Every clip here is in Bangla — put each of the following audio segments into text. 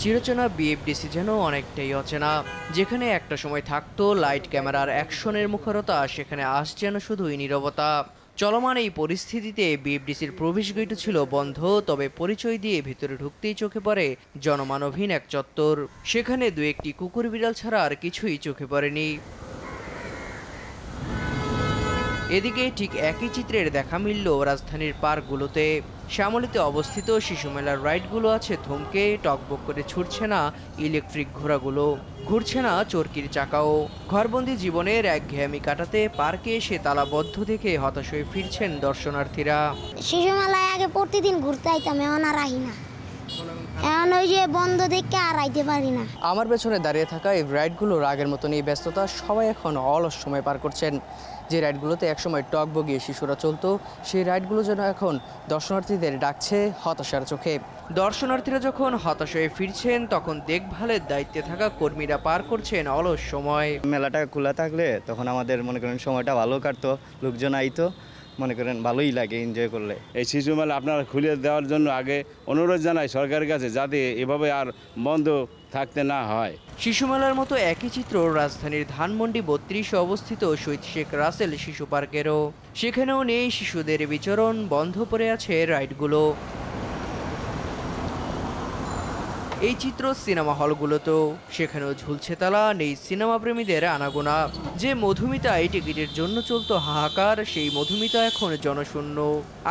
চিরচেনা বিএফডিসি যেন অনেকটাই অচেনা। যেখানে একটা সময় থাকতো লাইট ক্যামেরার অ্যাকশনের মুখরতা, সেখানে আজ যেন শুধুই নীরবতা। চলমান এই পরিস্থিতিতে বিএফডিসির প্রবেশ গেট ছিল বন্ধ, তবে পরিচয় দিয়ে ভেতরে ঢুকতেই চোখে পড়ে জনমানবহীন এক চত্বর। সেখানে দু একটি কুকুর বিড়াল ছাড়া আর কিছুই চোখে পড়েনি। এদিকে ঠিক একই চিত্রের দেখা মিলল রাজধানীর পার্কগুলোতে। শ্যামলীতে অবস্থিত শিশু মেলার রাইডগুলো আছে থমকে, টকবক করে ছুটছে না ইলেকট্রিক ঘোড়াগুলো, ঘুরছে না চরকির চাকাও। ঘরবন্দি জীবনের একঘেয়েমি কাটাতে পার্কে এসে তালাবদ্ধ দেখে হতাশ হয়ে ফিরছেন দর্শনার্থীরা। শিশু মেলায় আগে প্রতিদিন ঘুরতে আইতাম, এখন আর আহি না। এখন ওই যে বন্ধ দেখে আর আইতে পারি না। আমার পেছনে দাঁড়িয়ে থাকা এই রাইডগুলোর আগের মতন এই ব্যস্ততা, সবাই এখন অলস সময় পার করছেন। যে রাইডগুলোতে একসময় টক বগিয়ে শিশুরা চলতো, সেই রাইডগুলো যেন এখন দর্শনার্থীদের ডাকছে হতাশার চোখে। দর্শনার্থীরা যখন হতাশ হয়ে ফিরছেন, তখন দেখভালের দায়িত্বে থাকা কর্মীরা পার করছেন অলস সময়। মেলাটা খোলা থাকলে তখন আমাদের মনে করেন সময়টা ভালো কাটতো, লোকজন আইতো, মনে করেন ভালোই লাগে এনজয় করলে। এই শিশু মেলা আপনারা খুলে দেওয়ার জন্য আগে অনুরোধ জানাই সরকারের কাছে, যাতে এভাবে আর বন্ধ থাকতে না হয়। শিশু মেলার মতো একই চিত্র রাজধানীর ধানমন্ডি ৩২ অবস্থিত শহীদ শেখ রাসেল শিশু পার্কেরও। সেখানেও নেই শিশুদের বিচরণ, বন্ধ পড়ে আছে রাইডগুলো। এই চিত্র সিনেমা হলগুলোতেও, সেখানেও ঝুলছে তালা, নেই সিনেমা প্রেমীদের আনাগোনা। যে মধুমিতায় টিকিটের জন্য চলতো হাহাকার, সেই মধুমিতা এখন জনশূন্য।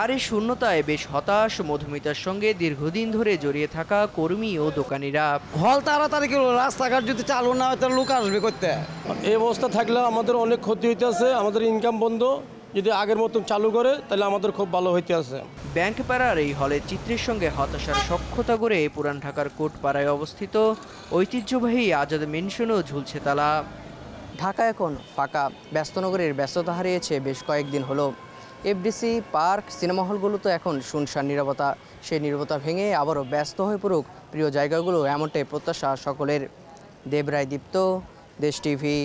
আর এই শূন্যতায় বেশ হতাশ মধুমিতার সঙ্গে দীর্ঘদিন ধরে জড়িয়ে থাকা কর্মী ও দোকানিরা। হল তাড়াতাড়ি গেল, রাস্তাঘাট যদি চালু না হয় তাহলে লোক আসবে করতে। এই অবস্থা থাকলে আমাদের অনেক ক্ষতি হইতেছে, আমাদের ইনকাম বন্ধ। যদি আগের মতন চালু করে তাহলে আমাদের খুব ভালো হইতে আছে। ব্যাংক পাড়ার এই হলের চিত্রের সঙ্গে হতাশার সখ্যতা করে পুরান ঢাকার কোটপাড়ায় অবস্থিত ঐতিহ্যবাহী আজাদ মেনশনও ঝুলছে তালা। ঢাকা এখন ফাঁকা, ব্যস্তনগরের ব্যস্ততা হারিয়েছে বেশ কয়েকদিন হলো। এফডিসি, পার্ক, সিনেমা হলগুলো তো এখন শুনশান নীরবতা। সেই নীরবতা ভেঙে আবারও ব্যস্ত হয়ে পড়ুক প্রিয় জায়গাগুলো, এমনটাই প্রত্যাশা সকলের। দেবরায় দীপ্ত, দেশ টিভি।